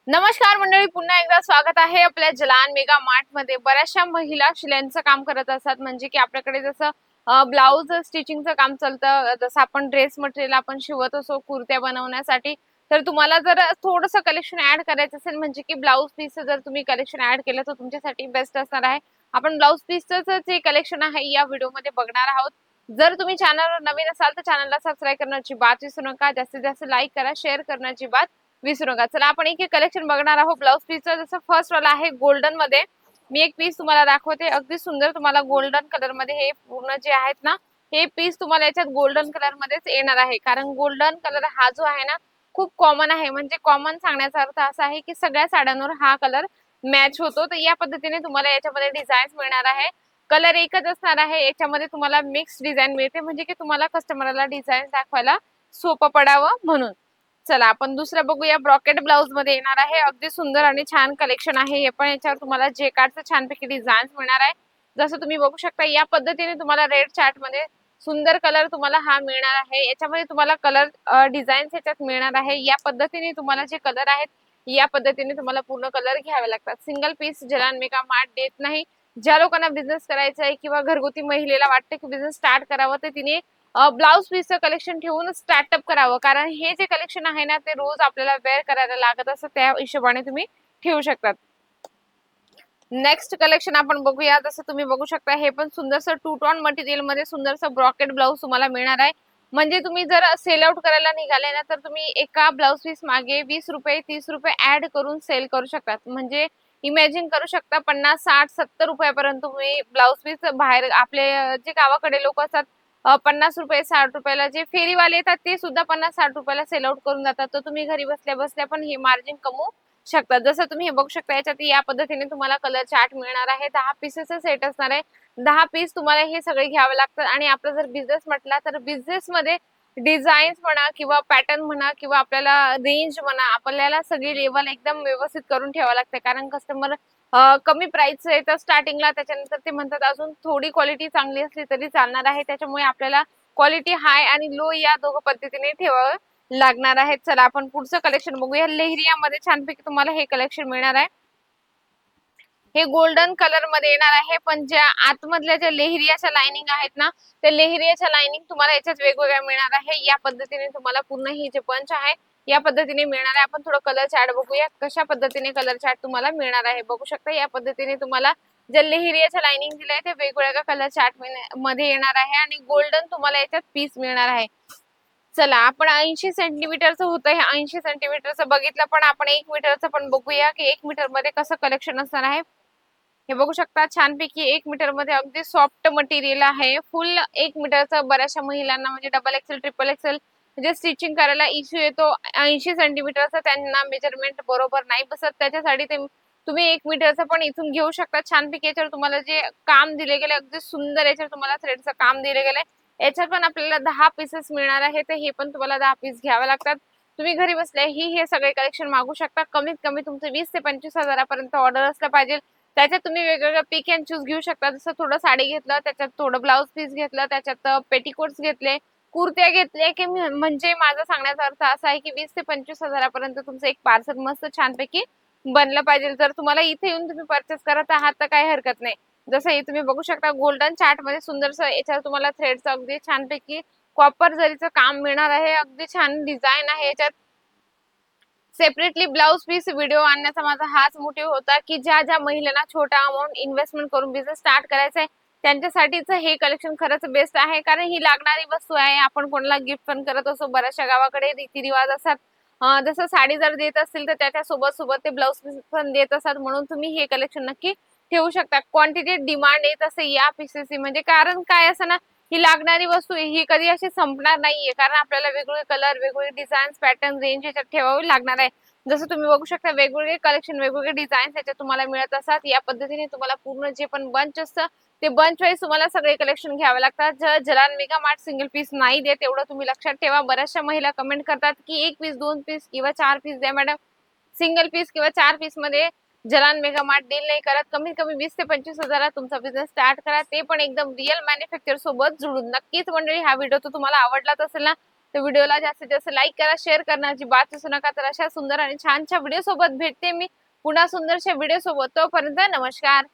नमस्कार मंडळी, पुन्हा एकदा स्वागत आहे आपल्या जलान मेगा मार्ट मध्ये। बऱ्याचशा महिला शिलाईचं काम करत असतात, म्हणजे की आपल्याकडे जसं ब्लाउज स्टिचिंगचं काम चालतं, जसं आपण ड्रेस मटेरियल आपण शिवत असो कुर्त्या बनवण्यासाठी। तर तुम्हाला जर थोडंसं कलेक्शन ऍड करायचं असेल, म्हणजे की ब्लाउज पीस जर तुम्ही कलेक्शन ऍड केलं तर तुमच्यासाठी बेस्ट असणार आहे। आपण ब्लाउज पीसचं जे कलेक्शन आहे या व्हिडिओमध्ये बघणार आहोत। जर तुम्ही चॅनलवर नवीन असाल तर चॅनलला सबस्क्राईब करण्याची बात विसरू नका, जास्तीत जास्त लाईक करा, शेअर करण्याची बात विसरू नका। चला आपण एक एक कलेक्शन बघणार आहोत ब्लाउज पीसचं। जसं फर्स्ट वाला आहे गोल्डन मध्ये, मी एक पीस तुम्हाला दाखवते, अगदी सुंदर तुम्हाला गोल्डन कलर मध्ये हे पूर्ण जे आहेत ना, हे पीस तुम्हाला याच्यात गोल्डन कलर मध्येच येणार आहे। कारण गोल्डन कलर हा जो आहे ना खूप कॉमन आहे, म्हणजे कॉमन सांगण्याचा अर्थ असा आहे की सगळ्या साड्यांवर हा कलर मॅच होतो। तर या पद्धतीने तुम्हाला याच्यामध्ये डिझाईन्स मिळणार आहे। कलर एकच असणार आहे, याच्यामध्ये तुम्हाला मिक्स डिझाईन मिळते, म्हणजे की तुम्हाला कस्टमरला डिझाईन दाखवायला सोपं पडावं म्हणून। चला आपण दुसरं बघूया, ब्रॉकेट ब्लाउज मध्ये येणार आहे। अगदी सुंदर आणि छान कलेक्शन आहे हे पण। याच्यावर तुम्हाला जेकार्डचं छानपैकी डिझाईन्स मिळणार आहे। जसं तुम्ही बघू शकता या पद्धतीने तुम्हाला रेड चार्ट मध्ये सुंदर कलर तुम्हाला हा मिळणार आहे। याच्यामध्ये तुम्हाला कलर डिझाईन्स याच्यात मिळणार आहे। या पद्धतीने तुम्हाला जे कलर आहेत या पद्धतीने तुम्हाला पूर्ण कलर घ्यावे लागतात। Single piece Jalan mega mart देत नाही। ज्या लोकांना बिझनेस करायचा आहे किंवा घरगुती महिलेला वाटतं की बिझनेस स्टार्ट करावं, तर तिने ब्लाउज पीसचं कलेक्शन ठेवून स्टार्टअप करावं। कारण हे जे कलेक्शन आहे ना ते रोज आपल्याला वेअर करायला लागत असतं, त्या हिशोबाने तुम्ही ठेवू शकतात। नेक्स्ट कलेक्शन आपण बघूया। जसं तुम्ही बघू शकता हे पण सुंदरसं टू टोन मटेरियल मध्ये सुंदरसं ब्रॉकेट ब्लाउज तुम्हाला मिळणार आहे। म्हणजे तुम्ही जर सेल आउट करायला निघाले ना तर तुम्ही एका ब्लाउज पीस मागे 20 रुपये 30 रुपये ऍड करून सेल करू शकतात। म्हणजे इमॅजिन करू शकता 50 60 70 रुपयापर्यंत तुम्ही ब्लाउज पीस बाहेर आपले जे गावाकडे लोक असतात 50 रुपये 60 रुपयाला जे फेरीवाले येतात ते सुद्धा 50 60 रुपयाला सेल आउट करून जातात। तर तुम्ही घरी बसल्या बसल्या पण हे मार्जिन कमवू शकतात। जसं तुम्ही हे बघू शकता याच्यात या पद्धतीने तुम्हाला कलर चार्ट मिळणार आहे। 10 पीसेसचा सेट असणार आहे। 10 पीस तुम्हाला हे सगळे घ्यावे लागतात। आणि आपला जर बिझनेस म्हटला तर बिझनेस मध्ये डिझाईन्स म्हणा किंवा पॅटर्न म्हणा किंवा आपल्याला रेंज म्हणा, आपल्याला सगळी लेवल एकदम व्यवस्थित करून ठेवावं लागते। कारण कस्टमर कमी प्राइस आहे तर स्टार्टिंगला, त्याच्यानंतर ते म्हणतात अजून थोडी क्वालिटी चांगली असली तरी चालणार आहे। त्याच्यामुळे आपल्याला क्वालिटी हाय आणि लो या दोघं पद्धतीने ठेवावं लागणार आहे। चला आपण पुढचं कलेक्शन बघूया। लेहरियामध्ये छानपैकी तुम्हाला हे कलेक्शन मिळणार आहे। हे गोल्डन कलर मध्ये येणार आहे, पण ज्या आतमधल्या ज्या लेहरियाच्या लाइनिंग आहेत ना, त्या लेहरियाच्या लाइनिंग तुम्हाला याच्यात वेगवेगळ्या मिळणार आहे। या पद्धतीने तुम्हाला पूर्ण ही जे पंच आहे या पद्धतीने मिळणार आहे। आपण थोडं कलर चार्ट बघूया, कशा पद्धतीने कलर चार्ट तुम्हाला मिळणार आहे। बघू शकता या पद्धतीने तुम्हाला ज्या लेहरियाच्या लाइनिंग दिल्या आहे ते वेगवेगळ्या कलर चार्ट मध्ये येणार आहे। आणि गोल्डन तुम्हाला याच्यात पीस मिळणार आहे। चला आपण 80 सेंटीमीटरचं होतं, हे 80 सेंटीमीटरचं बघितलं, पण आपण 1 मीटरचं पण बघूया की 1 मीटर मध्ये कसं कलेक्शन असणार आहे। हे बघू शकता छानपैकी 1 मीटर मध्ये अगदी सॉफ्ट मटेरियल आहे। फुल 1 मीटरचं बऱ्याचशा महिलांना म्हणजे डबल एक्सेल ट्रिपल एक्सेल म्हणजे स्टिचिंग करायला इश्यू येतो। 80 सेंटीमीटरचं त्यांना मेजरमेंट बरोबर नाही बसत, त्याच्यासाठी ते तुम्ही 1 मीटरचं पण इथून घेऊ शकता। छानपैकी याच्यावर तुम्हाला जे काम दिले गेले अगदी सुंदर, याच्यावर तुम्हाला थ्रेडचं काम दिले गेले। याच्यात पण आपल्याला 10 पीसेस मिळणार आहे, तर हे पण तुम्हाला 10 पीस घ्यावे लागतात। तुम्ही घरी बसल्या हे सगळे कलेक्शन मागू शकता। कमीत कमी तुमचं 20 ते 25 हजारापर्यंत ऑर्डर असलं पाहिजे। त्याच्यात तुम्ही वेगवेगळं पिक अँड चूज घेऊ शकता। जसं थोडं साडी घेतलं, त्याच्यात थोडं ब्लाउज पीस घेतलं, त्याच्यात पेटीकोट्स घेतले, कुर्त्या घेतले की म्हणजे माझा सांगण्याचा अर्थ असा आहे की 20 ते 25 हजारापर्यंत तुमचं एक पार्सल मस्त छानपैकी बनलं पाहिजे। जर तुम्हाला इथे येऊन तुम्ही परचेस करत आहात तर काही हरकत नाही। जसं हे तुम्ही बघू शकता गोल्डन चार्ट मध्ये सुंदरसं याच्यावर तुम्हाला थ्रेडचं अगदी छानपैकी कॉपर जरीचं काम मिळणार आहे। अगदी छान डिझाईन आहे याच्यात। सेपरेटली ब्लाउज पीस व्हिडिओ आणण्याचा माझा हाच मोटिव्ह होता की ज्या ज्या महिलांना छोटा अमाउंट इन्व्हेस्टमेंट करून बिझनेस स्टार्ट करायचा आहे त्यांच्यासाठीच हे कलेक्शन खरंच बेस्ट आहे। कारण ही लागणारी वस्तू आहे, आपण कोणाला गिफ्ट पण करत असो। बऱ्याचशा गावाकडे रीतिरिवाज असतात, जसं साडी जर देत असतील तर त्याच्या सोबत सोबत ते ब्लाउज पीस पण देत असतात, म्हणून तुम्ही हे कलेक्शन नक्की ठेवू शकता। क्वांटिटी डिमांड येत असते या पीसेसची, म्हणजे कारण काय असं ना, ही लागणारी वस्तू ही कधी अशी संपणार नाहीये। कारण आपल्याला वेगवेगळे कलर, वेगवेगळे डिझाईन्स, पॅटर्न, रेंज याच्यात ठेवावी लागणार आहे। जसं तुम्ही बघू शकता वेगवेगळे कलेक्शन, वेगवेगळे डिझाईन्स याच्यात तुम्हाला मिळत असतात। या पद्धतीने तुम्हाला पूर्ण जे पण बंच असतं ते बंच वाईज तुम्हाला सगळे कलेक्शन घ्यावे लागतात। जर Jalan mega mart single piece नाही देत, एवढं तुम्ही लक्षात ठेवा। बऱ्याचशा महिला कमेंट करतात की 1 पीस 2 पीस किंवा 4 पीस द्या मॅडम। सिंगल पीस किंवा 4 पीस मध्ये जलान मेगा मार्ट डील नाही करत। कमीत कमी 20 ते 25 हजारात तुमचा बिझनेस स्टार्ट करा, ते पण एकदम रिअल मॅन्युफॅक्चर सोबत जुळून। नक्कीच मंडळी हा व्हिडिओ तो तुम्हाला आवडलाच असेल ना, तर व्हिडिओला जास्तीत जास्त लाईक करा, शेअर करण्याची बात विसरू नका. तर अशा सुंदर आणि छानच्या व्हिडिओ सोबत भेटते मी पुन्हा सुंदरशा व्हिडिओ सोबत. तोपर्यंत नमस्कार.